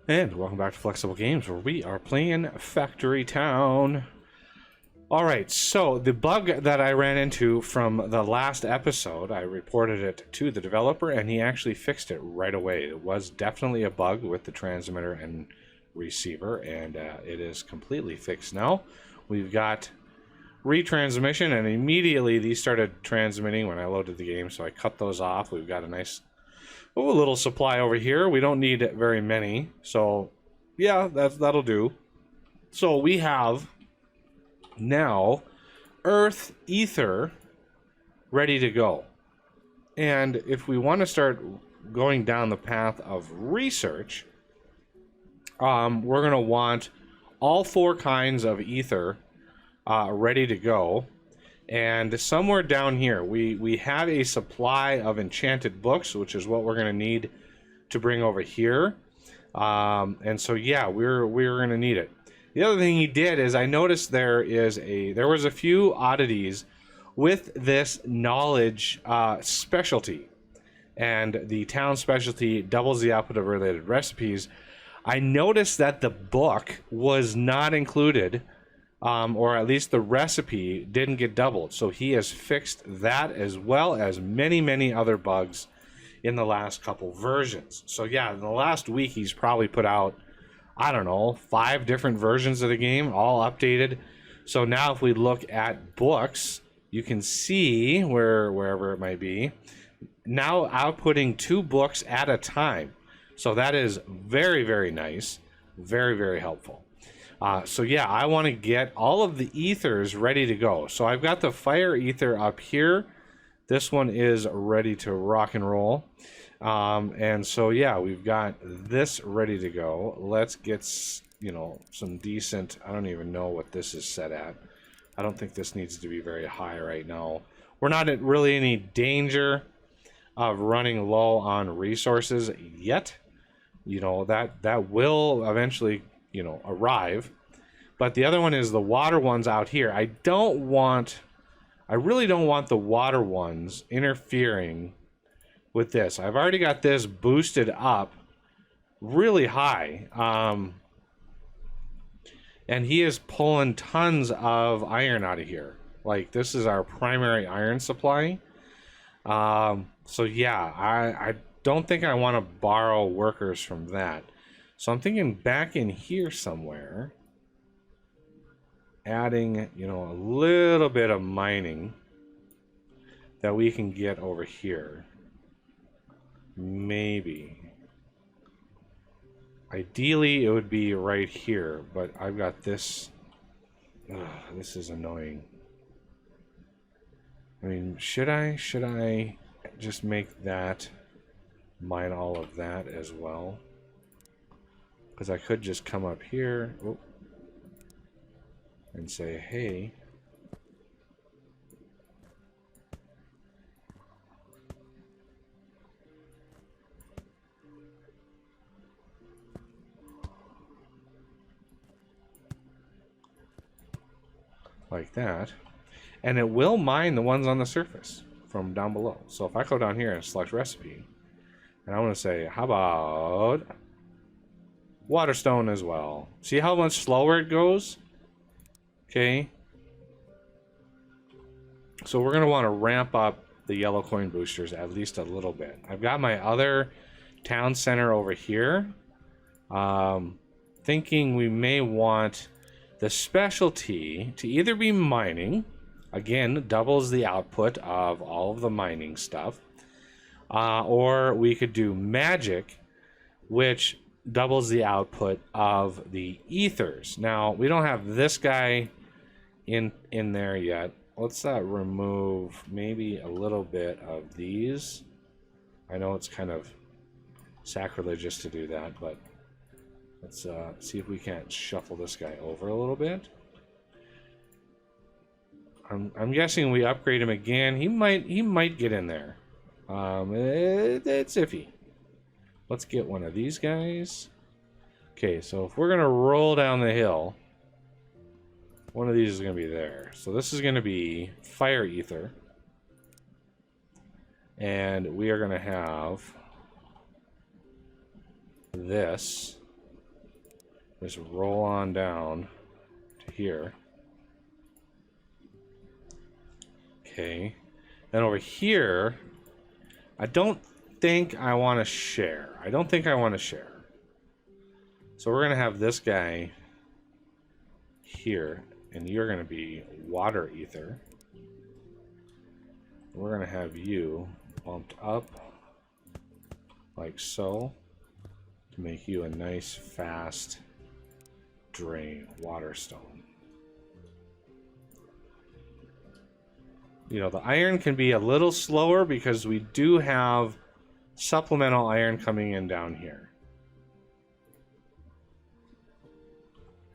And welcome back to Flexible Games, where we are playing Factory Town. Alright, so the bug that I ran into from the last episode, I reported it to the developer, and he actually fixed it right away. It was definitely a bug with the transmitter and receiver, and it is completely fixed now. We've got retransmission, and immediately these started transmitting when I loaded the game, so I cut those off. We've got a nice a little supply over here. We don't need very many, so yeah, that'll do. So we have now Earth Ether ready to go. And if we want to start going down the path of research, we're going to want all 4 kinds of ether ready to go. And somewhere down here, we have a supply of enchanted books, which is what we're going to need to bring over here. And so, yeah, we're going to need it. The other thing he did is I noticed there was a few oddities with this knowledge specialty. And the town specialty doubles the output of related recipes. I noticed that the book was not included. Or at least the recipe didn't get doubled. So he has fixed that, as well as many other bugs in the last couple versions. So yeah, in the last week he's probably put out, I don't know, 5 different versions of the game, all updated. So now if we look at books, you can see wherever it might be, now outputting 2 books at a time. So that is very nice, very helpful. So yeah, I want to get all of the ethers ready to go. So I've got the fire ether up here. This one is ready to rock and roll. And so yeah, we've got this ready to go. Let's get, some decent, I don't even know what this is set at. I don't think this needs to be very high right now. We're not at really any danger of running low on resources yet. That will eventually arrive. But the other one is the water ones out here. I really don't want the water ones interfering with this. I've already got this boosted up really high. And he is pulling tons of iron out of here. Like, this is our primary iron supply. So yeah, I don't think I want to borrow workers from that. So I'm thinking back in here somewhere, adding, a little bit of mining that we can get over here. Maybe. Ideally, it would be right here, but I've got this. This is annoying. I mean, should I just make that mine all of that as well? Because I could just come up here and say, hey, like that. And it will mine the ones on the surface from down below. So if I go down here and select recipe, and I want to say, how about waterstone as well? See how much slower it goes? Okay. So we're going to want to ramp up the yellow coin boosters at least a little bit. I've got my other town center over here. Thinking we may want the specialty to either be mining. Again, doubles the output of all of the mining stuff. Or we could do magic, which doubles the output of the ethers. Now, we don't have this guy in there yet. Let's remove maybe a little bit of these. I know it's kind of sacrilegious to do that, but let's see if we can't shuffle this guy over a little bit. I'm guessing we upgrade him again. He might get in there. It's iffy. Let's get one of these guys. Okay, so if we're gonna roll down the hill, one of these is gonna be there. So this is gonna be fire ether, and we are gonna have this Just roll on down to here. Okay. Then over here, I don't think I want to share. I don't think I want to share. So we're going to have this guy here, and you're going to be water ether. We're going to have you bumped up like so to make you a nice fast drain water stone. You know, the iron can be a little slower because we do have supplemental iron coming in down here.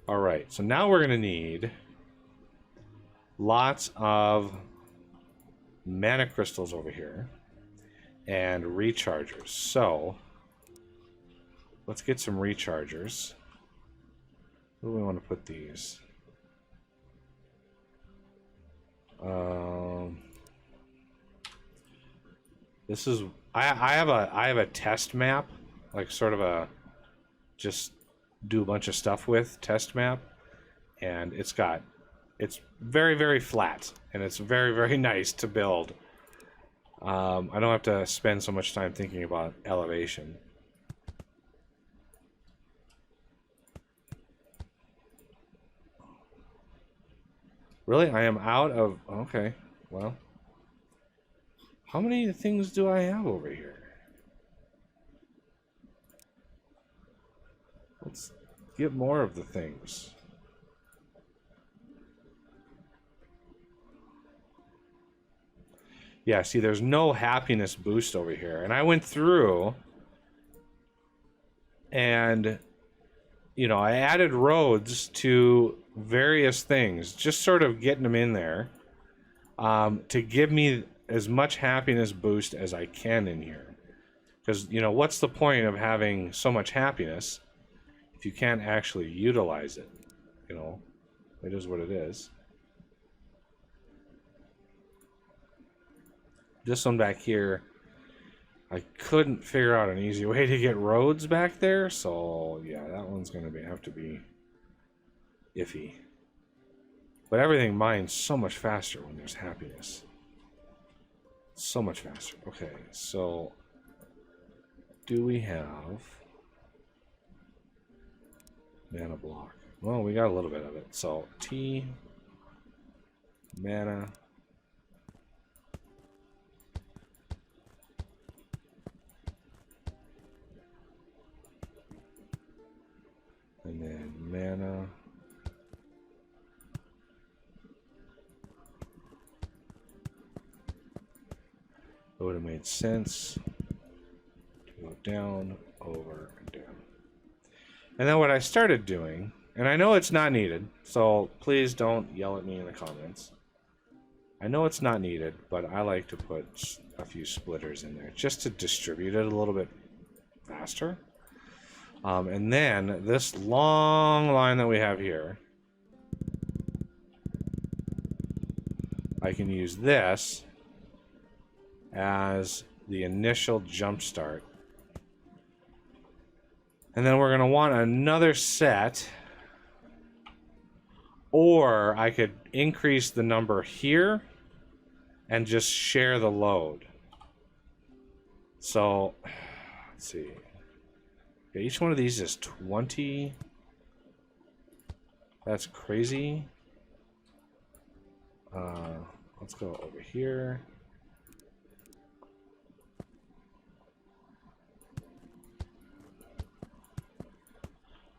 All right, so now we're going to need lots of mana crystals over here and rechargers. So let's get some rechargers. Where do we want to put these? This is I have a test map, like sort of a just do a bunch of stuff with test map, and it's very, very flat, and it's very, very nice to build. I don't have to spend so much time thinking about elevation. Really? I am out of... Okay, well. How many things do I have over here? Let's get more of the things. Yeah, see, there's no happiness boost over here. And I went through and, you know, I added roads to various things, just sort of getting them in there to give me as much happiness boost as I can in here. Because, you know, what's the point of having so much happiness if you can't actually utilize it? You know, it is what it is. This one back here, I couldn't figure out an easy way to get roads back there, so yeah, that one's gonna have to be iffy. But everything mines so much faster when there's happiness. So much faster. Okay, so do we have mana block? Well, we got a little bit of it. So T mana. And then mana. It would have made sense to go down, over, and down. And then what I started doing, and I know it's not needed, so please don't yell at me in the comments. I know it's not needed, but I like to put a few splitters in there just to distribute it a little bit faster. And then this long line that we have here, I can use this as the initial jump start. And then we're going to want another set, or I could increase the number here and just share the load. So, let's see. Okay, each one of these is 20. That's crazy. Let's go over here.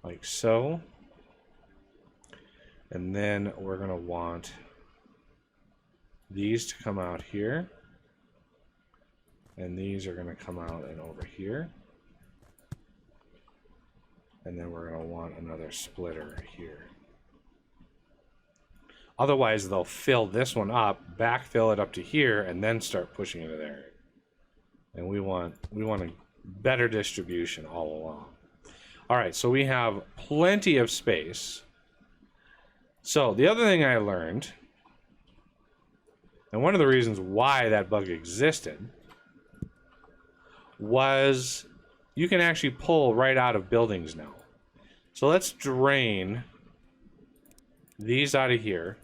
Like so. And then we're going to want these to come out here. And these are going to come out and over here. And then we're going to want another splitter here. Otherwise, they'll fill this one up, backfill it up to here, and then start pushing it there. And we want a better distribution all along. All right, so we have plenty of space. So the other thing I learned, and one of the reasons why that bug existed, was you can actually pull right out of buildings now. So let's drain these out of here.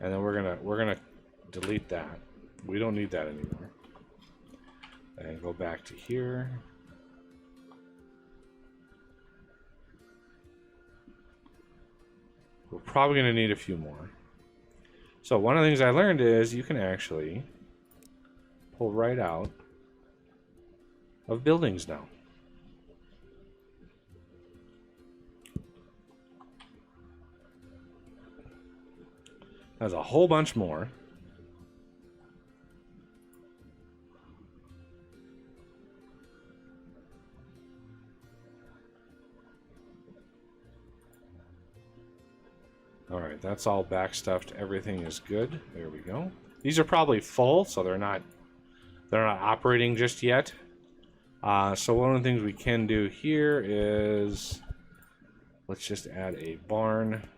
And then we're gonna delete that. We don't need that anymore. And go back to here. We're probably gonna need a few more. So one of the things I learned is you can actually pull right out of buildings now. There's a whole bunch more. All right, that's all backstuffed. Everything is good. There we go. These are probably full, so they're not operating just yet. So one of the things we can do here is let's just add a barn.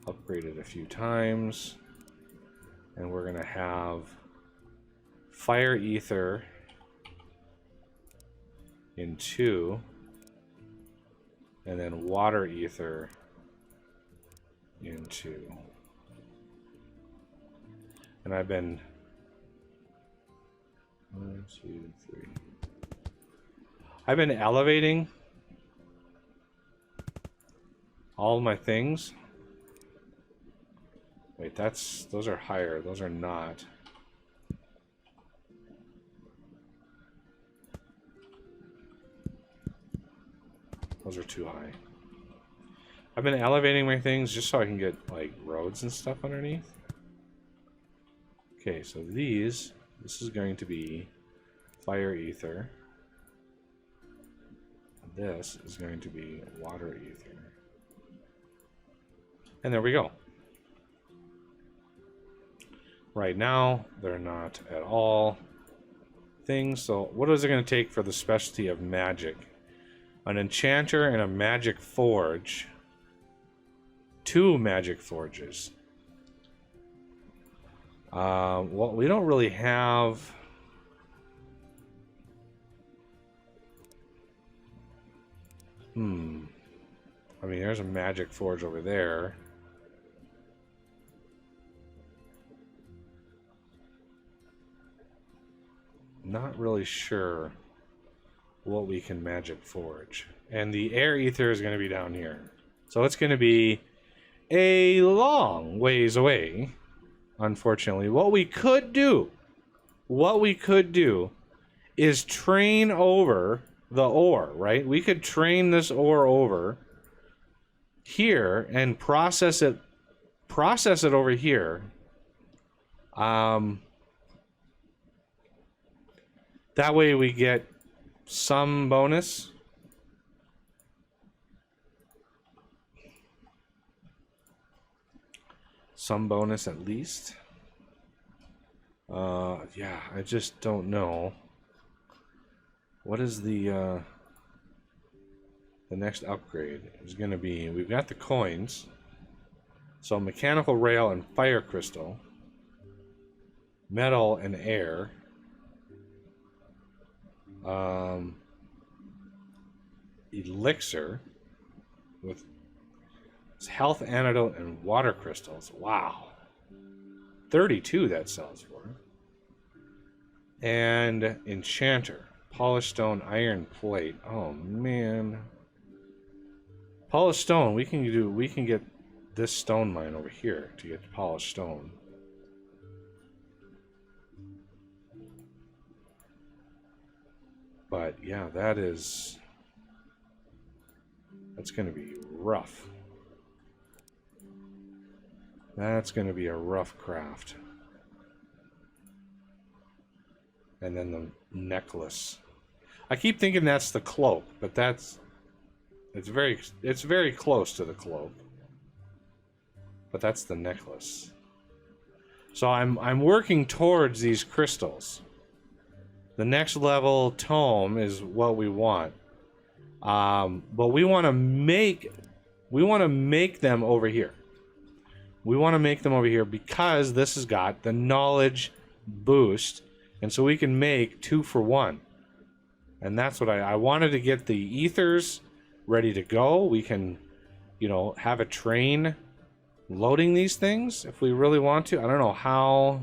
Upgrade it a few times, and we're gonna have fire ether in 2, and then water ether in 2. And I've been 1, 2, 3. I've been elevating all my things. Wait, those are higher. Those are not. Those are too high. I've been elevating my things just so I can get like roads and stuff underneath. Okay, so this is going to be fire ether. This is going to be water ether. And there we go. Right now, they're not at all things. So what is it going to take for the specialty of magic? An enchanter and a magic forge. 2 magic forges. Well, we don't really have... I mean, there's a magic forge over there. Not really sure what we can magic forge. And the air ether is going to be down here. So it's going to be a long ways away, unfortunately. What we could do is train over the ore, right? We could train this ore over here and process it over here. That way we get some bonus. Some bonus at least. Yeah, I just don't know. What is the next upgrade is going to be? We've got the coins. So mechanical rail and fire crystal. Metal and air. Elixir with health antidote and water crystals. Wow. 32 that sells for. And enchanter, polished stone, iron plate. Oh man. Polished stone, we can get this stone mine over here to get polished stone. But yeah, that's going to be rough. That's going to be a rough craft. And then the necklace. I keep thinking that's the cloak, but it's very close to the cloak. But that's the necklace. So I'm working towards these crystals. The next level tome is what we want. But we want to make them over here. We want to make them over here because this has got the knowledge boost. And so we can make 2 for 1. And that's what I wanted to get the ethers ready to go. We can, you know, have a train loading these things if we really want to. I don't know how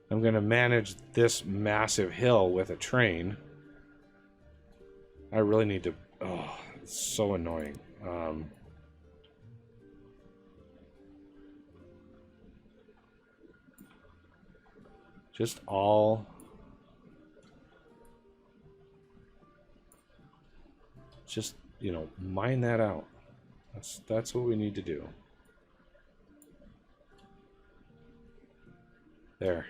I'm going to manage this massive hill with a train. I really need to... Oh, it's so annoying. Just all... Just, you know, mine that out. That's what we need to do. There.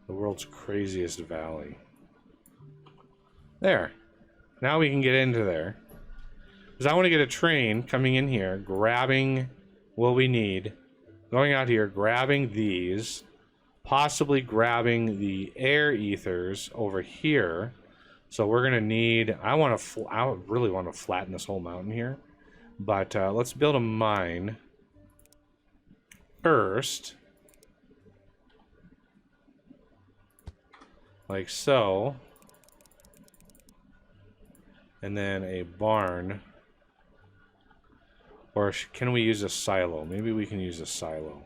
The world's craziest valley. There. Now we can get into there. Because I want to get a train coming in here, grabbing what we need, going out here, grabbing these, possibly grabbing the air ethers over here. So we're gonna need. I really want to flatten this whole mountain here, but let's build a mine first, like so, and then a barn. Or can we use a silo? Maybe we can use a silo.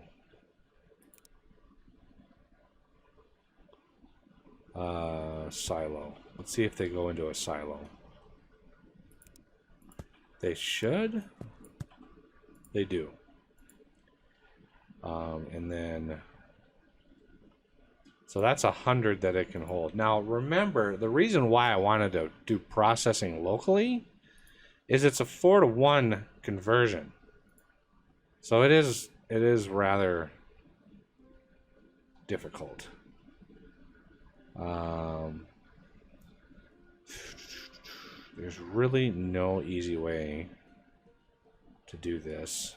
Silo. Let's see if they go into a silo. They should. They do. And then... So that's 100 that it can hold. Now, remember, the reason why I wanted to do processing locally is it's a 4-to-1 conversion. So it is rather difficult. There's really no easy way to do this.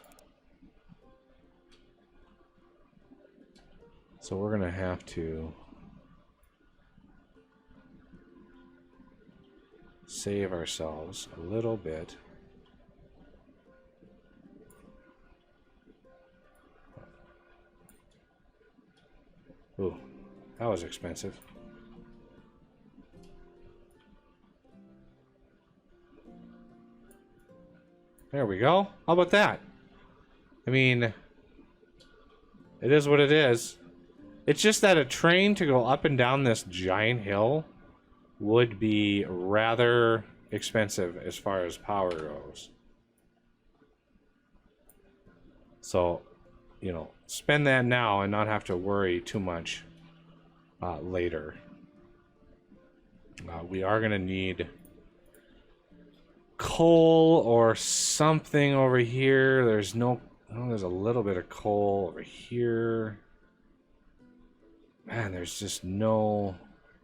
So we're gonna have to save ourselves a little bit. Ooh, that was expensive. There we go. How about that? I mean, it is what it is. It's just that a train to go up and down this giant hill would be rather expensive as far as power goes. So, you know, spend that now and not have to worry too much later. We are going to need coal or something over here. There's no... Oh, there's a little bit of coal over here. Man, there's just no...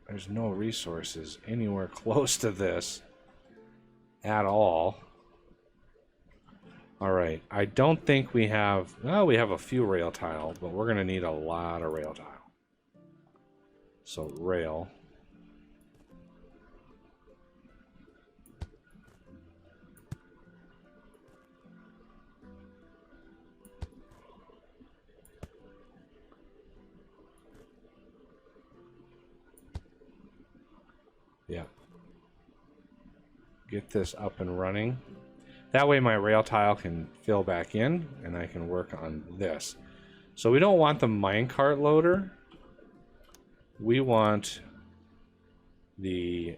There's no resources anywhere close to this at all. Alright, I don't think we have... Well, we have a few rail tile, but we're going to need a lot of rail tile. So, rail... Yeah. Get this up and running. That way my rail tile can fill back in and I can work on this. So we don't want the minecart loader. We want the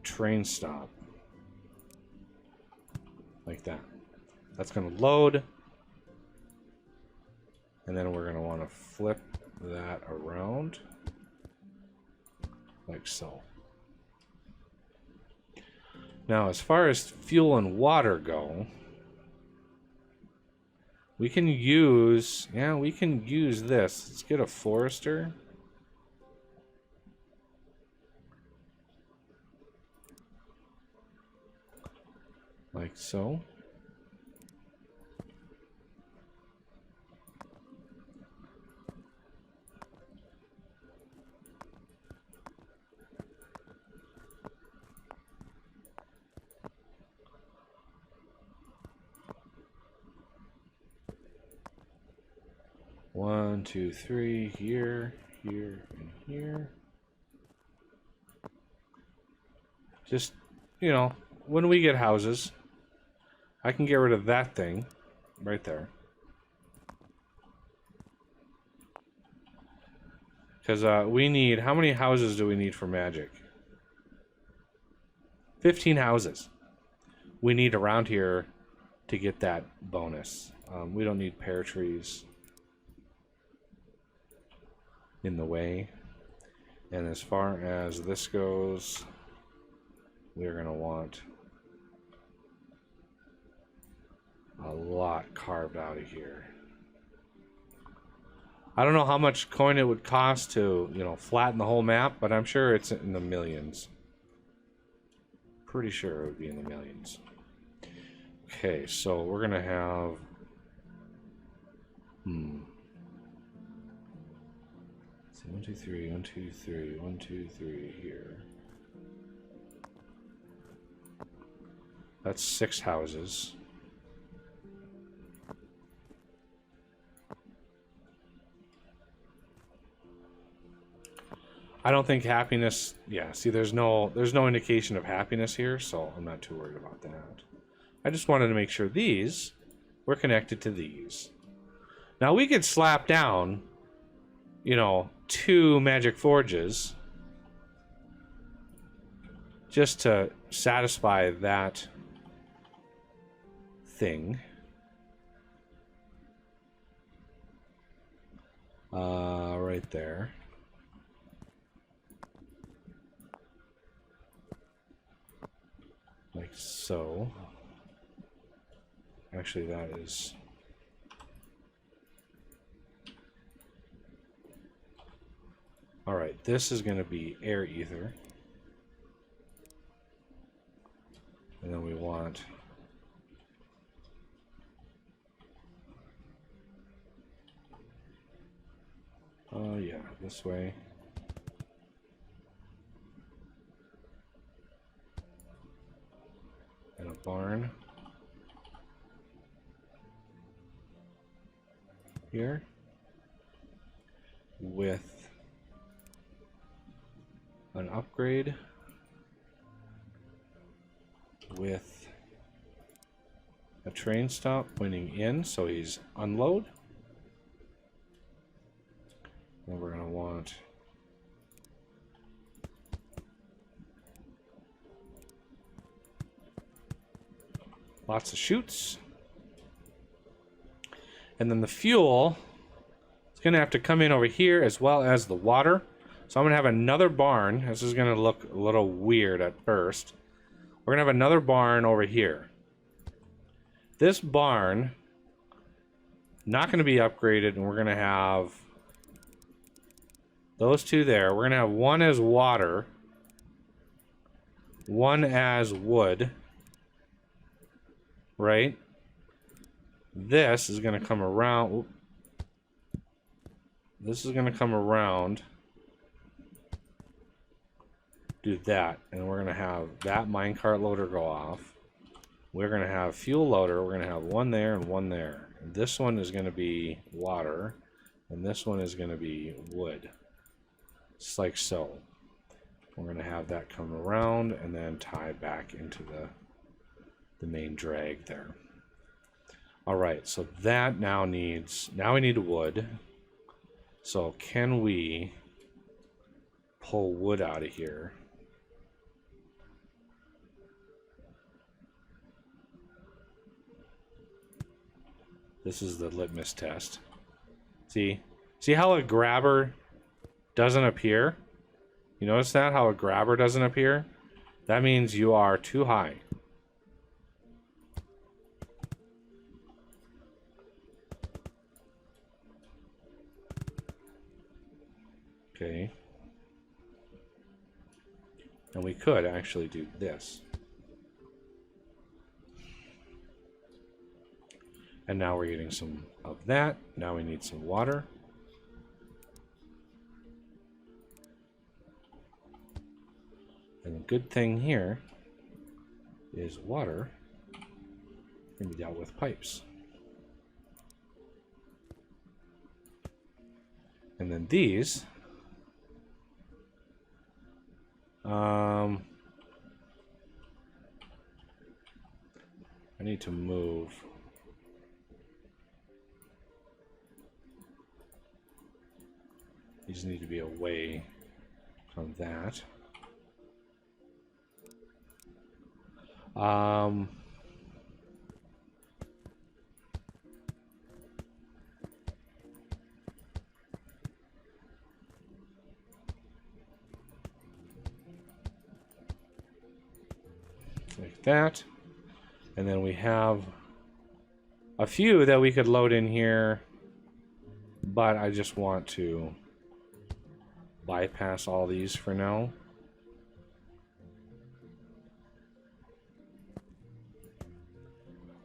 train stop. Like that. That's going to load. And then we're going to want to flip that around. Like so. Now, as far as fuel and water go, we can use... Yeah, we can use this. Let's get a forester. Like so. 1, 2, 3, here, here, and here. Just, you know, when we get houses, I can get rid of that thing right there. Because we need, how many houses do we need for magic? 15 houses. We need around here to get that bonus. We don't need pear trees in the way. And as far as this goes, we're going to want a lot carved out of here. I don't know how much coin it would cost to, you know, flatten the whole map, but I'm sure it's in the millions. Pretty sure it would be in the millions. Okay, so we're gonna have... Let's see, 1, 2, 3, 1, 2, 3, 1, 2, 3 here. That's 6 houses. I don't think happiness, yeah, see there's no indication of happiness here, so I'm not too worried about that. I just wanted to make sure these were connected to these. Now we could slap down, you know, 2 magic forges just to satisfy that thing. Right there. Like so. Actually, that is... Alright, this is going to be air ether. And then we want... Oh yeah, this way. And a barn. Here. With an upgrade. With a train stop pointing in, so he's unload. And we're going to want lots of chutes. And then the fuel is going to have to come in over here as well as the water. So I'm going to have another barn. This is going to look a little weird at first. We're going to have another barn over here. This barn, not going to be upgraded, and we're going to have those 2 there. We're going to have one as water, one as wood, right? This is going to come around. This is going to come around. Do that, and we're going to have that minecart loader go off. We're going to have fuel loader. We're going to have one there and one there. And this one is going to be water, and this one is going to be wood. Just like so. We're going to have that come around and then tie back into the main drag there. Alright, so that now needs... Now we need wood. So can we pull wood out of here? This is the litmus test. See how a grabber doesn't appear? You notice that? How a grabber doesn't appear? That means you are too high. Okay. And we could actually do this. And now we're getting some of that. Now we need some water. And the good thing here is water can be dealt with pipes. And then these. I need to move. These need to be away from that. Like that. And then we have a few that we could load in here, but I just want to bypass all these for now.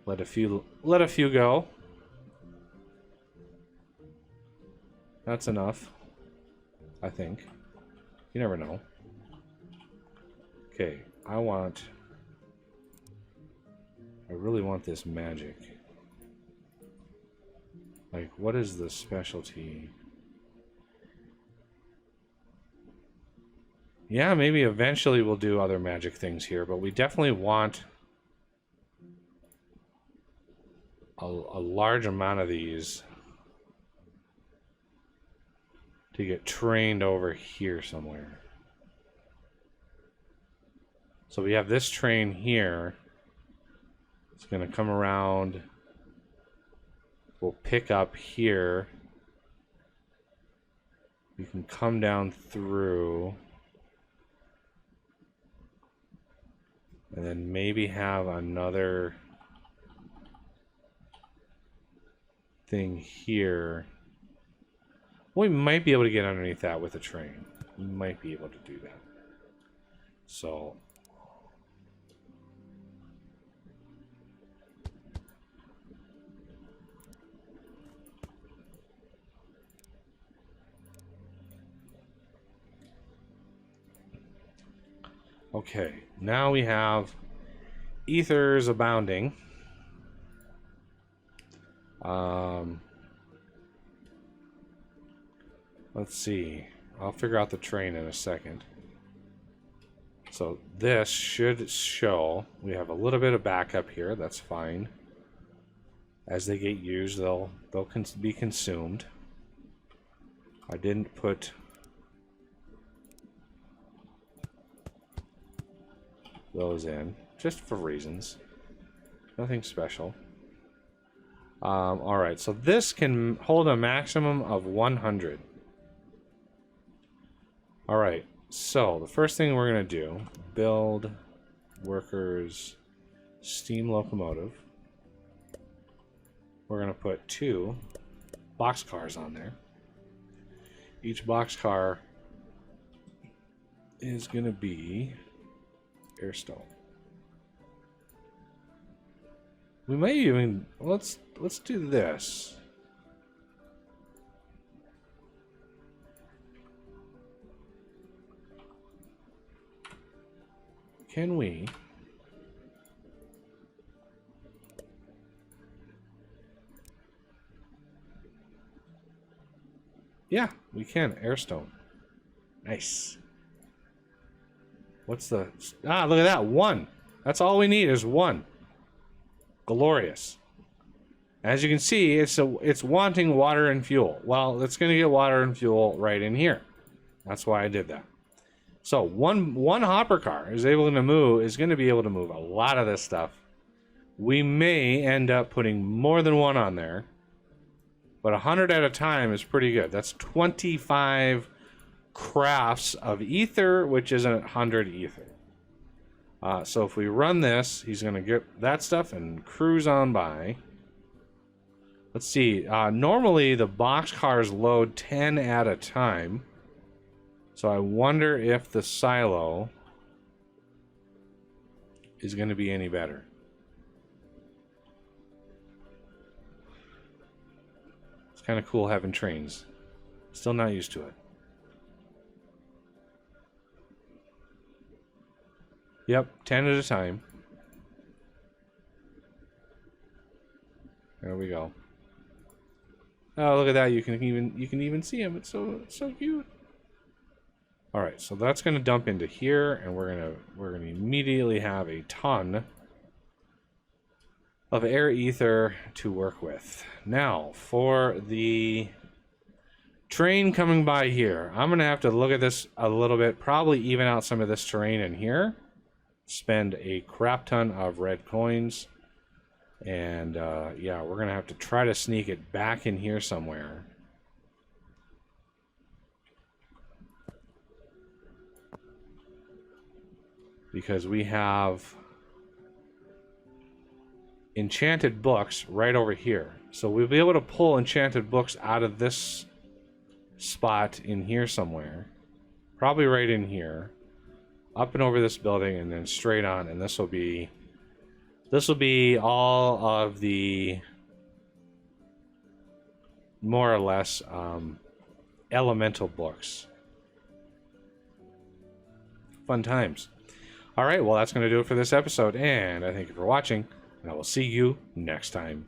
Let a few go. That's enough, I think. You never know. Okay, I really want this magic. Like, what is the specialty? Yeah, maybe eventually we'll do other magic things here, but we definitely want a large amount of these to get trained over here somewhere. So we have this train here. It's going to come around. We'll pick up here. You can come down through. And then maybe have another thing here. We might be able to get underneath that with a train. We might be able to do that. So okay, now we have ethers abounding. Let's see. I'll figure out the train in a second. So this should show we have a little bit of backup here. That's fine. As they get used, they'll be consumed. I didn't put those in, just for reasons. Nothing special. Alright, so this can hold a maximum of 100. Alright, so the first thing we're going to do, build workers steam locomotive. We're going to put 2 boxcars on there. Each boxcar is going to be airstone. We may even let's do this. Can we? Yeah, we can. Airstone. Nice. What's the... Ah, look at that. 1. That's all we need is 1. Glorious. As you can see, it's wanting water and fuel. Well, it's going to get water and fuel right in here. That's why I did that. So one hopper car is going to be able to move a lot of this stuff. We may end up putting more than 1 on there, but 100 at a time is pretty good. That's 25 crafts of ether, which is 100 ether. So if we run this, he's going to get that stuff and cruise on by. Let's see. Normally, the box cars load 10 at a time. So I wonder if the silo is going to be any better. It's kind of cool having trains. Still not used to it. Yep, 10 at a time. There we go. Oh, look at that! You can even see him. It's so cute. All right, so that's gonna dump into here, and we're gonna immediately have a ton of air ether to work with. Now for the train coming by here, I'm gonna have to look at this a little bit. Probably even out some of this terrain in here. Spend a crap ton of red coins. And yeah, we're gonna have to try to sneak it back in here somewhere. Because we have enchanted books right over here. So we'll be able to pull enchanted books out of this spot in here somewhere. Probably right in here. Up and over this building and then straight on, and this will be all of the more or less elemental books. Fun times. All right, well, that's going to do it for this episode, and I thank you for watching, and I will see you next time.